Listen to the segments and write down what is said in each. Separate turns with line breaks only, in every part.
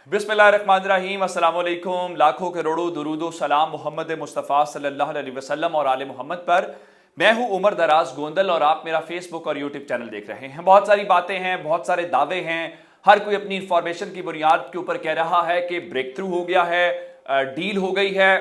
बिस्मिल्लाहिर्रहमानिर्रहीम, अस्सलाम वालेकुम। लाखों करोड़ों दुरूद व सलाम मोहम्मद मुस्तफ़ा सल्लल्लाहु अलैहि वसल्लम और आले मोहम्मद पर। मैं हूं उमर दराज गोंदल और आप मेरा फेसबुक और यूट्यूब चैनल देख रहे हैं। बहुत सारी बातें हैं, बहुत सारे दावे हैं, हर कोई अपनी इंफॉर्मेशन की बुनियाद के ऊपर कह रहा है कि ब्रेक थ्रू हो गया है, डील हो गई है,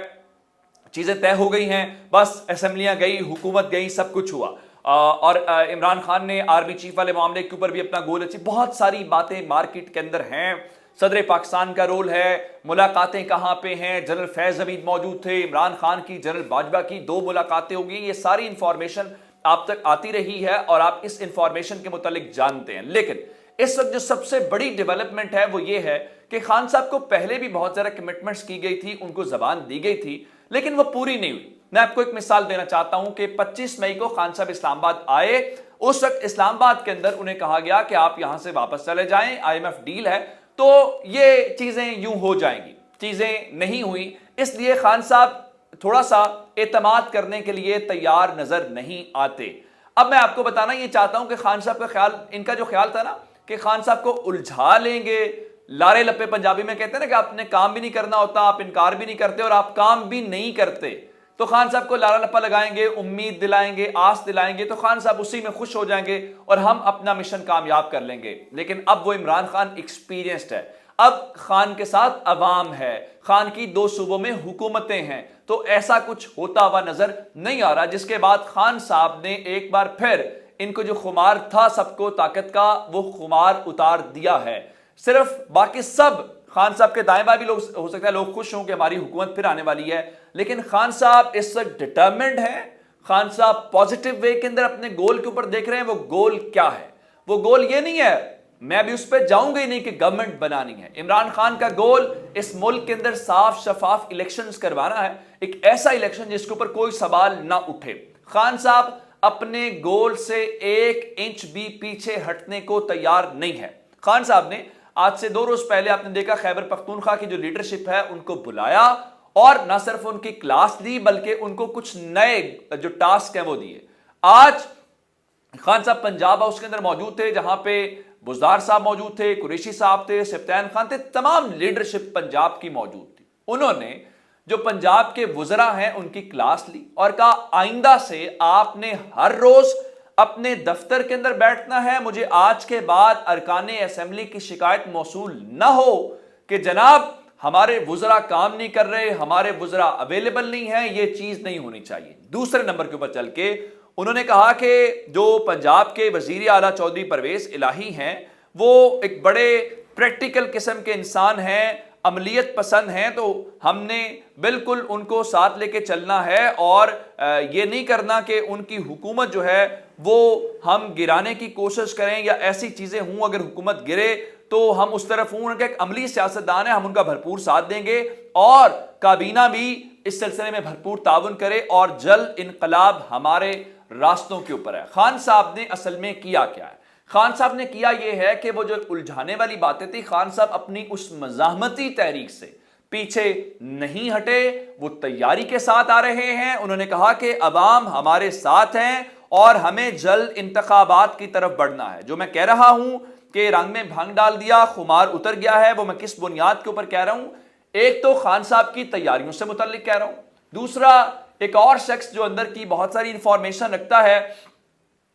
चीज़ें तय हो गई हैं, बस असेंबलियां गई, हुकूमत गई, सब कुछ हुआ। और इमरान खान ने आर्मी चीफ वाले मामले के ऊपर भी अपना गोल अच्छी, बहुत सारी बातें मार्केट के अंदर हैं। सदर पाकिस्तान का रोल है, मुलाकातें कहां पे हैं, जनरल फैज हमीद मौजूद थे, इमरान खान की जनरल बाजवा की 2 मुलाकातें होंगी, ये सारी इंफॉर्मेशन आप तक आती रही है और आप इस इंफॉर्मेशन के मुतालिक जानते हैं। लेकिन इस वक्त जो सबसे बड़ी डेवलपमेंट है वो ये है कि खान साहब को पहले भी बहुत ज्यादा कमिटमेंट्स की गई थी, उनको जबान दी गई थी, लेकिन वो पूरी नहीं हुई। मैं आपको एक मिसाल देना चाहता हूं कि 25 मई को खान साहब इस्लामाबाद आए। उस वक्त इस्लामाबाद के अंदर उन्हें कहा गया कि आप यहां से वापस चले जाएं, IMF डील है, तो ये चीजें यूं हो जाएंगी। चीजें नहीं हुई, इसलिए खान साहब थोड़ा सा एतमाद करने के लिए तैयार नजर नहीं आते। अब मैं आपको बताना ये चाहता हूं कि खान साहब का ख्याल, इनका जो ख्याल था ना कि खान साहब को उलझा लेंगे, लारे लप्पे पंजाबी में कहते हैं ना कि आपने काम भी नहीं करना होता, आप इनकार भी नहीं करते और आप काम भी नहीं करते, तो खान साहब को लारा लप्पा लगाएंगे, उम्मीद दिलाएंगे, आस दिलाएंगे, तो खान साहब उसी में खुश हो जाएंगे और हम अपना मिशन कामयाब कर लेंगे। लेकिन अब वो इमरान खान एक्सपीरियंस्ड है, अब खान के साथ अवाम है, खान की 2 सूबों में हुकूमतें हैं, तो ऐसा कुछ होता हुआ नजर नहीं आ रहा। जिसके बाद खान साहब ने एक बार फिर इनको जो खुमार था सबको ताकत का, वो खुमार उतार दिया है। सिर्फ बाकी सब खान साहब के दाएं बाएं भी लोग, हो सकता है लोग खुश हों कि हमारी हुकूमत फिर आने वाली है, लेकिन खान साहब इस वक्त डिटरमिन्ड है। खान साहब पॉजिटिव वे के अंदर अपने गोल के ऊपर देख रहे हैं। वो गोल क्या है? वो गोल ये नहीं है, मैं अभी उस पर जाऊंगा ही नहीं, कि गवर्नमेंट बनानी है। इमरान खान का गोल इस मुल्क के अंदर साफ शफाफ इलेक्शंस करवाना है, एक ऐसा इलेक्शन जिसके ऊपर कोई सवाल ना उठे। खान साहब अपने गोल से 1 इंच भी पीछे हटने को तैयार नहीं है। खान साहब ने आज से 2 रोज पहले आपने देखा खैबर पख्तूनख्वा की जो लीडरशिप है उनको बुलाया और ना सिर्फ उनकी क्लास दी बल्कि उनको कुछ नए जो टास्क है वो दिए। आज खान साहब पंजाब हाउस के अंदर मौजूद थे, जहां पे बुज़दार साहब मौजूद थे, कुरैशी साहब थे, सफ्तान खान थे, तमाम लीडरशिप पंजाब की मौजूद थी। उन्होंने जो पंजाब के वुज़रा हैं उनकी क्लास ली और कहा आइंदा से आपने हर रोज अपने दफ्तर के अंदर बैठना है, मुझे आज के बाद अरकाने असेंबली की शिकायत मौसूल ना हो कि जनाब हमारे वुज़रा काम नहीं कर रहे, हमारे वुज़रा अवेलेबल नहीं है, ये चीज नहीं होनी चाहिए। दूसरे नंबर के ऊपर चल के उन्होंने कहा कि जो पंजाब के वजीर आला चौधरी परवेज इलाही हैं, वो एक बड़े प्रैक्टिकल किस्म के इंसान हैं, अमलियत पसंद हैं, तो हमने बिल्कुल उनको साथ लेके चलना है और ये नहीं करना कि उनकी हुकूमत जो है वो हम गिराने की कोशिश करें या ऐसी चीजें हों, अगर हुकूमत गिरे तो हम उस तरफ हों। उनका एक अमली सियासतदान है, हम उनका भरपूर साथ देंगे और काबीना भी इस सिलसिले में भरपूर ताउन करे और जल्द इनकलाब हमारे रास्तों के ऊपर है। खान साहब ने असल में किया क्या है? खान साहब ने किया यह है कि वो जो उलझाने वाली बातें थी, खान साहब अपनी उस मज़ाहमती तहरीक से पीछे नहीं हटे, वो तैयारी के साथ आ रहे हैं। उन्होंने कहा कि अवाम हमारे साथ हैं और हमें जल्द इंतखाबात की तरफ बढ़ना है। जो मैं कह रहा हूं कि रंग में भंग डाल दिया, खुमार उतर गया है, वो मैं किस बुनियाद के ऊपर कह रहा हूं? एक तो खान साहब की तैयारियों से मुतल्लिक कह रहा हूं, दूसरा एक और शख्स जो अंदर की बहुत सारी इंफॉर्मेशन रखता है,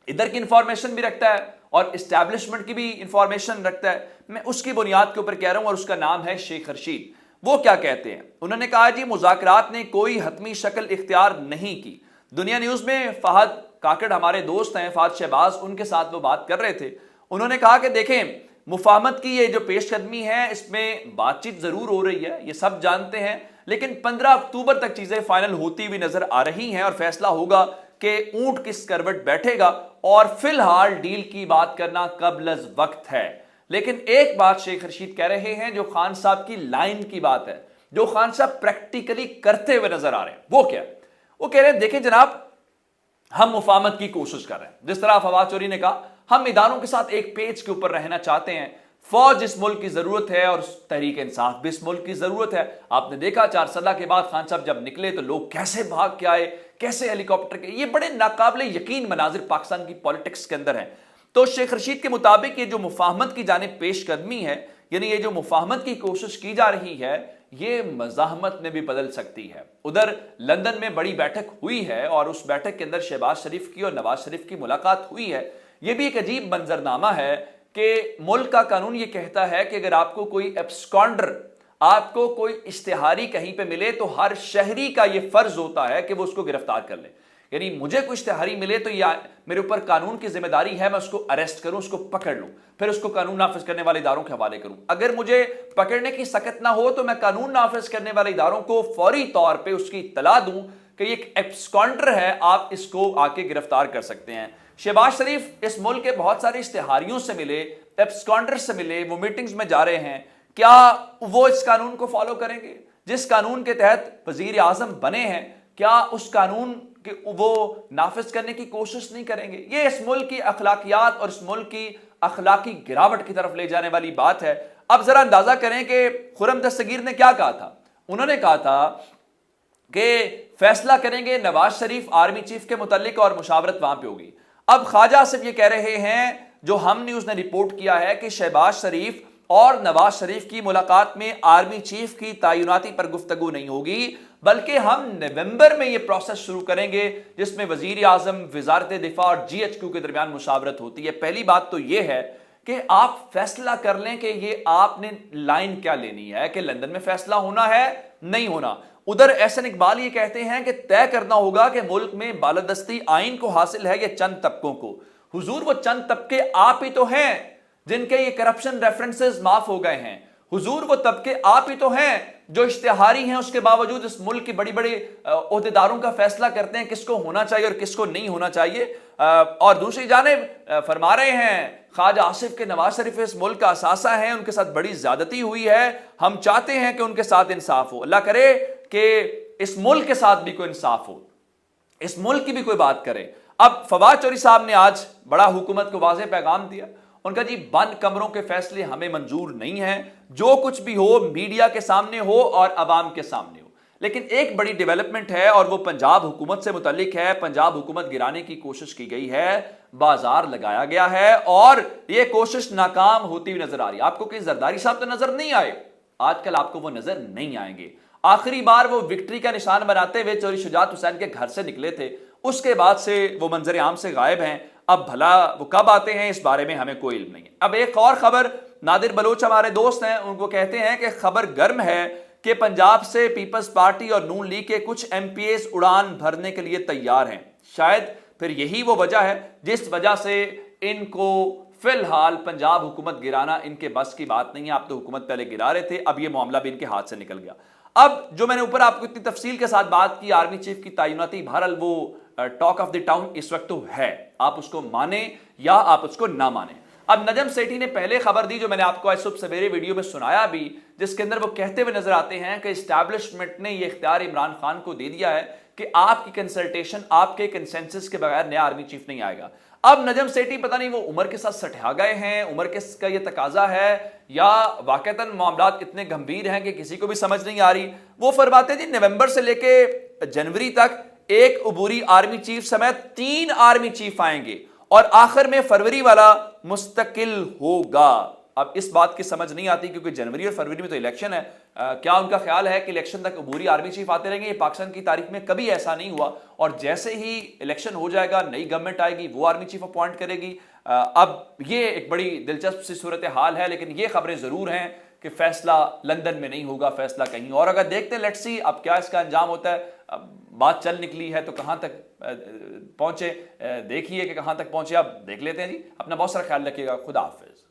इधर की इंफॉर्मेशन भी रखता है और इस्टेब्लिशमेंट की भी इंफॉर्मेशन रखता है, मैं उसकी बुनियाद के ऊपर कह रहा हूं और उसका नाम है शेख रशीद। वो क्या कहते हैं? उन्होंने कहा जी मुज़ाकरात ने कोई हतमी शक्ल इख्तियार नहीं की। दुनिया न्यूज में फहद काकड़ हमारे दोस्त हैं, फहद शहबाज, उनके साथ वो बात कर रहे थे। उन्होंने कहा कि देखें मुफाहमत की ये जो पेशकदमी है इसमें बातचीत जरूर हो रही है, ये सब जानते हैं, लेकिन 15 अक्टूबर तक चीजें फाइनल होती हुई नजर आ रही हैं और फैसला होगा कि ऊंट किस करवट बैठेगा और फिलहाल डील की बात करना कबल वक्त है। लेकिन एक बात शेख रशीद कह रहे हैं जो खान साहब की लाइन की बात है, जो खान साहब प्रैक्टिकली करते हुए नजर आ रहे हैं, वो क्या? वो कह रहे हैं देखें जनाब, हम मुफाहमत की कोशिश कर रहे हैं, जिस तरह फवाद चौधरी ने कहा, हम इदारों के साथ एक पेज के ऊपर रहना चाहते हैं। फौज इस मुल्क की जरूरत है और तहरीक इंसाफ भी इस मुल्क की जरूरत है। आपने देखा 4 साल के बाद खान साहब जब निकले तो लोग कैसे भाग के आए, कैसे हेलीकॉप्टर के, ये बड़े नाकाबिले यकीन मनाजिर पाकिस्तान की पॉलिटिक्स के अंदर है। तो शेख रशीद के मुताबिक ये जो मुफाहमत की जानिब पेशकदमी है, یعنی یہ جو مفاہمت کی کوشش کی جا رہی ہے یہ مزاحمت میں بھی بدل سکتی ہے. ادھر لندن میں بڑی بیٹھک ہوئی ہے اور اس بیٹھک کے اندر شہباز شریف کی اور نواز شریف کی ملاقات ہوئی ہے. یہ بھی ایک عجیب منظرنامہ ہے کہ ملک کا قانون یہ کہتا ہے کہ اگر آپ کو کوئی ایبسکانڈر، آپ کو کوئی اشتہاری کہیں پہ ملے تو ہر شہری کا یہ فرض ہوتا ہے کہ وہ اس کو گرفتار کر لے. یعنی مجھے کوئی اشتہاری ملے تو یہ میرے اوپر قانون کی ذمہ داری ہے میں اس کو اریسٹ کروں، اس کو پکڑ لوں، پھر اس کو قانون نافذ کرنے والے اداروں کے حوالے کروں. اگر مجھے پکڑنے کی سکت نہ ہو تو میں قانون نافذ کرنے والے اداروں کو فوری طور پہ اس کی اطلاع دوں کہ یہ ایک ایبسکانڈر ہے، آپ اس کو آ کے گرفتار کر سکتے ہیں. شہباز شریف اس ملک کے بہت سارے اشتہاریوں سے ملے، ایبسکانڈر سے ملے، وہ میٹنگز میں جا رہے ہیں. کیا وہ اس قانون کو فالو کریں گے جس قانون کے تحت وزیر اعظم بنے ہیں؟ کیا اس قانون کہ وہ نافذ کرنے کی کوشش نہیں کریں گے؟ یہ اس ملک کی اخلاقیات اور اس ملک کی اخلاقی گراوٹ کی طرف لے جانے والی بات ہے. اب ذرا اندازہ کریں کہ خرم دستگیر نے کیا کہا تھا. انہوں نے کہا تھا کہ فیصلہ کریں گے نواز شریف آرمی چیف کے متعلق اور مشاورت وہاں پہ ہوگی. اب خواجہ آصف یہ کہہ رہے ہیں، جو ہم نیوز نے رپورٹ کیا ہے، کہ شہباز شریف اور نواز شریف کی ملاقات میں آرمی چیف کی تعیناتی پر گفتگو نہیں ہوگی، بلکہ ہم نومبر میں یہ پروسیس شروع کریں گے جس میں وزیر اعظم، وزارت دفاع اور جی ایچ کیو کے درمیان مشاورت ہوتی ہے. پہلی بات تو یہ ہے کہ آپ فیصلہ کر لیں کہ یہ آپ نے لائن کیا لینی ہے، کہ لندن میں فیصلہ ہونا ہے نہیں ہونا. ادھر احسن اقبال یہ کہتے ہیں کہ طے کرنا ہوگا کہ ملک میں بالادستی آئین کو حاصل ہے یا چند طبقوں کو. حضور وہ چند طبقے آپ ہی تو ہیں جن کے یہ کرپشن ریفرنسز معاف ہو گئے ہیں. حضور وہ طبقے آپ ہی تو ہیں جو اشتہاری ہیں، اس کے باوجود اس ملک کے بڑی بڑی عہدیداروں کا فیصلہ کرتے ہیں کس کو ہونا چاہیے اور کس کو نہیں ہونا چاہیے. اور دوسری جانب فرما رہے ہیں خواجہ آصف کے نواز شریف اس ملک کا اثاثہ ہیں، ان کے ساتھ بڑی زیادتی ہوئی ہے، ہم چاہتے ہیں کہ ان کے ساتھ انصاف ہو. اللہ کرے کہ اس ملک کے ساتھ بھی کوئی انصاف ہو، اس ملک کی بھی کوئی بات کرے. اب فواد چوہدری صاحب نے آج بڑا حکومت کو واضح پیغام دیا. ان کا جی بند کمروں کے فیصلے ہمیں منظور نہیں ہیں، جو کچھ بھی ہو میڈیا کے سامنے ہو اور عوام کے سامنے ہو. لیکن ایک بڑی ڈیولپمنٹ ہے اور وہ پنجاب حکومت سے متعلق ہے. پنجاب حکومت گرانے کی کوشش کی گئی ہے، بازار لگایا گیا ہے اور یہ کوشش ناکام ہوتی ہوئی نظر آ رہی ہے. آپ کو کہ زرداری صاحب تو نظر نہیں آئے، آج کل آپ کو وہ نظر نہیں آئیں گے. آخری بار وہ وکٹری کا نشان بناتے ہوئے چوری شجاعت حسین کے گھر سے نکلے تھے، اس کے بعد سے وہ منظر عام سے غائب ہیں. اب بھلا وہ کب آتے ہیں اس بارے میں ہمیں کوئی علم نہیں ہے. اب ایک اور خبر، نادر بلوچ ہمارے دوست ہیں، ان کو کہتے ہیں کہ خبر گرم ہے کہ پنجاب سے پیپلز پارٹی اور نون لیگ کے کچھ ایم پی ایز اڑان بھرنے کے لیے تیار ہیں. شاید پھر یہی وہ وجہ ہے جس وجہ سے ان کو فی الحال پنجاب حکومت گرانا ان کے بس کی بات نہیں ہے. آپ تو حکومت پہلے گرا رہے تھے، اب یہ معاملہ بھی ان کے ہاتھ سے نکل گیا. اب جو میں نے اوپر آپ کو اتنی تفصیل کے ساتھ بات کی آرمی چیف کی تعیناتی، بہرحال وہ ٹاک آف دی ٹاؤن اس وقت تو ہے، آپ اس کو مانیں یا آپ اس کو نہ مانیں. اب نجم سیٹھی نے پہلے خبر دی جو میں نے آپ کو آج صبح سویرے ویڈیو میں سنایا بھی، جس کے اندر وہ کہتے ہوئے نظر آتے ہیں کہ اسٹیبلشمنٹ نے یہ اختیار عمران خان کو دے دیا ہے کہ آپ کی کنسلٹیشن، آپ کے کنسنسس کے بغیر نیا آرمی چیف نہیں آئے گا. اب نجم سیٹھی پتہ نہیں وہ عمر کے ساتھ سٹھا گئے ہیں، عمر کا یہ تقاضا ہے یا واقعتاً معاملات اتنے گمبھیر ہیں کہ کسی کو بھی سمجھ نہیں آ رہی. وہ فرماتے ہیں جی نومبر سے لے کے جنوری تک ایک عبوری آرمی چیف سمیت 3 آرمی چیف آئیں گے اور آخر میں فروری والا مستقل ہوگا. اب اس بات کی سمجھ نہیں آتی کیونکہ جنوری اور فروری میں تو الیکشن ہے. کیا ان کا خیال ہے کہ الیکشن تک عبوری آرمی چیف آتے رہیں گے؟ یہ پاکستان کی تاریخ میں کبھی ایسا نہیں ہوا، اور جیسے ہی الیکشن ہو جائے گا نئی گورنمنٹ آئے گی وہ آرمی چیف اپوائنٹ کرے گی. اب یہ ایک بڑی دلچسپ سی صورتحال ہے، لیکن یہ خبریں ضرور ہیں کہ فیصلہ لندن میں نہیں ہوگا، فیصلہ کہیں اور. اگر دیکھتے ہیں لیٹس سی اب کیا اس کا انجام ہوتا ہے. اب بات چل نکلی ہے تو کہاں تک پہنچے دیکھیے کہ کہاں تک پہنچے. اب دیکھ لیتے ہیں جی. اپنا بہت سارا خیال رکھیے گا. خدا حافظ.